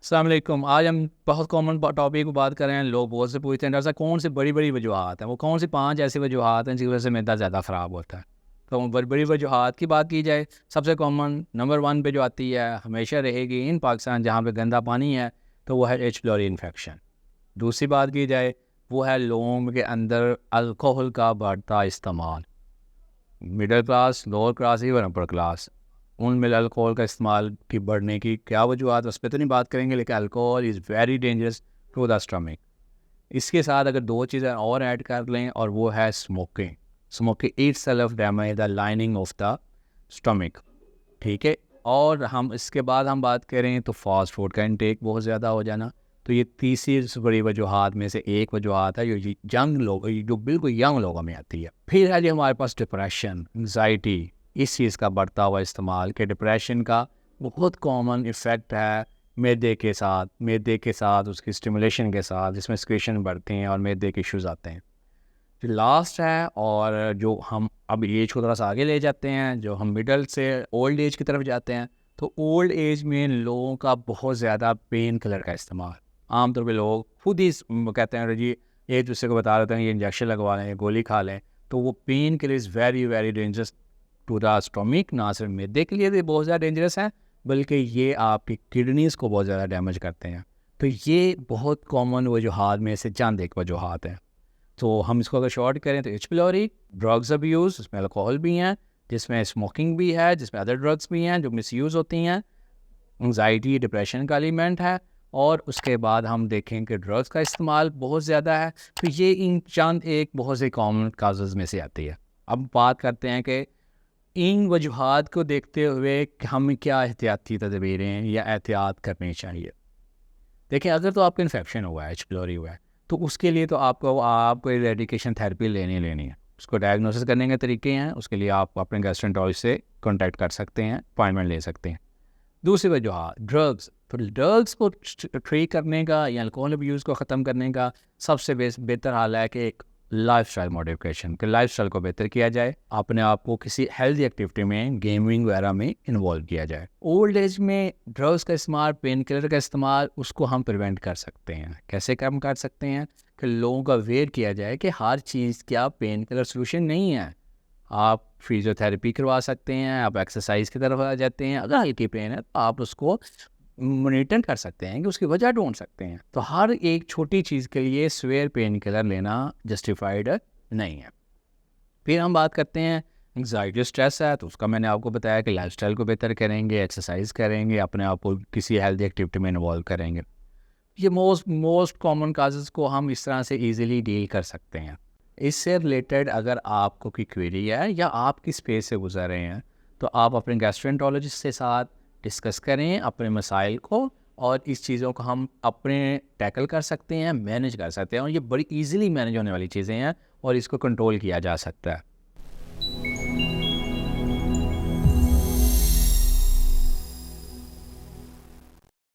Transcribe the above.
अस्सलाम वालेकुम। आज हम बहुत कॉमन टॉपिक की बात कर रहे हैं। लोग बहुत से पूछते हैं डॉक्टर साहब कौन सी बड़ी बड़ी वजूहात हैं, वो कौन सी 5 ऐसी वजूहात हैं जिसकी वजह से मैदा ज़्यादा ख़राब होता है। तो बड़ी बड़ी वजूहात की बात की जाए, सबसे कॉमन नंबर 1 पे जो आती है, हमेशा रहेगी इन पाकिस्तान जहाँ पे गंदा पानी है, तो वो है एच पिलोरी इन्फेक्शन। दूसरी बात की जाए, वो है लोगों के अंदर अल्कोहल का बढ़ता इस्तेमाल। Middle class, lower class, even upper class, उनमें अल्कोहल का इस्तेमाल की बढ़ने की क्या वजूहत, उस पर तो नहीं बात करेंगे, लेकिन alcohol is very dangerous to the stomach. इसके साथ अगर 2 चीज़ें और ऐड कर लें, और वो है smoking. Smoking itself damage the lining of the stomach, ठीक है। और हम इसके बाद हम बात करें तो फास्ट फूड का इंटेक बहुत ज़्यादा हो जाना। तो ये तीसरी सबसे बड़ी वजूहात में से एक वजूहात है जो यंग लोग, जो बिल्कुल यंग लोगों में आती है। फिर है जी हमारे पास डिप्रेशन, एंग्जाइटी, इस चीज़ का बढ़ता हुआ इस्तेमाल। के डिप्रेशन का बहुत कॉमन इफ़ेक्ट है मैदे के साथ उसकी स्टिमुलेशन के साथ, जिसमें सिक्रेशन बढ़ते हैं और मैदे के इश्यूज़ आते हैं। जो लास्ट है, और जो हम अब एज को थोड़ा सा आगे ले जाते हैं, जो हम मिडल से ओल्ड एज की तरफ जाते हैं, तो ओल्ड एज में लोगों का बहुत ज़्यादा पेन किलर का इस्तेमाल। आमतौर पे लोग खुद ही कहते हैं, अरे जी एक दूसरे को बता देते हैं ये इंजेक्शन लगवा लें, गोली खा लें। तो वो pain killer is very very dangerous to the stomach. ना सिर्फ मैदे के लिए भी बहुत ज़्यादा डेंजरस है, बल्कि ये आपकी किडनीज़ को बहुत ज़्यादा डैमेज करते हैं। तो ये बहुत कॉमन वजूहात में से चंद एक वजूहात हैं। तो हम इसको अगर शॉर्ट करें तो एच पिलोरी, ड्रग्स अब्यूज़, जिसमें अल्कोहल भी हैं, जिसमें स्मोकिंग भी है, जिसमें अदर ड्रग्स भी हैं जो मिसयूज़ होती हैं, एंग्जाइटी डिप्रेशन का एलिमेंट है, और उसके बाद हम देखें कि ड्रग्स का इस्तेमाल बहुत ज़्यादा है। तो ये इन चंद एक बहुत से कॉमन काजेज़ में से आती है। अब बात करते हैं कि इन वजूहात को देखते हुए कि हमें क्या एहतियाती तदबीरें या एहतियात करनी चाहिए। देखिए, अगर तो आपका इन्फेक्शन हुआ है, एच पिलोरी हुआ है, तो उसके लिए तो आपको रेडिकेशन थेरेपी लेनी है। उसको डायग्नोसिस करने के तरीके हैं, उसके लिए आप अपने गैस्ट्रोएंटरोलॉजिस्ट से कॉन्टैक्ट कर सकते हैं, अपॉइंटमेंट ले सकते हैं। दूसरी वजह ड्रग्स, तो ड्रग्स को ट्रीट करने का या अल्कोहल अब्यूज़ को ख़त्म करने का सबसे बेहतर हाल है कि एक लाइफस्टाइल मॉडिफिकेशन, कि लाइफस्टाइल को बेहतर किया जाए, अपने आप को किसी हेल्दी एक्टिविटी में, गेमिंग वगैरह में इन्वॉल्व किया जाए। ओल्ड एज में ड्रग्स का इस्तेमाल, पेन किलर का इस्तेमाल, उसको हम प्रिवेंट कर सकते हैं। कैसे कम कर सकते हैं? कि लोगों का अवेयर किया जाए कि हर चीज़ क्या पेन किलर सोल्यूशन नहीं है। आप फिजियोथेरेपी करवा सकते हैं, आप एक्सरसाइज की तरफ आ जाते हैं। अगर हल्की पेन है तो आप उसको मॉनिटर कर सकते हैं, कि उसकी वजह ढूंढ सकते हैं। तो हर एक छोटी चीज़ के लिए स्वेयर पेन किलर लेना जस्टिफाइड नहीं है। फिर हम बात करते हैं एंग्जाइटी स्ट्रेस है, तो उसका मैंने आपको बताया कि लाइफस्टाइल को बेहतर करेंगे, एक्सरसाइज करेंगे, अपने आप को किसी हेल्दी एक्टिविटी में इन्वॉल्व करेंगे। ये मोस्ट कॉमन काजेज़ को हम इस तरह से ईज़िली डील कर सकते हैं। इससे रिलेटेड अगर आपको कोई क्वेरी है या आप किस फेज़ से गुज़र रहे हैं, तो आप अपने गैस्ट्रोएंटरोलॉजिस्ट के साथ डिस्कस करें अपने मसाइल को, और इस चीज़ों को हम अपने टैकल कर सकते हैं, मैनेज कर सकते हैं, और ये बड़ी ईज़िली मैनेज होने वाली चीज़ें हैं, और इसको कंट्रोल किया जा सकता है।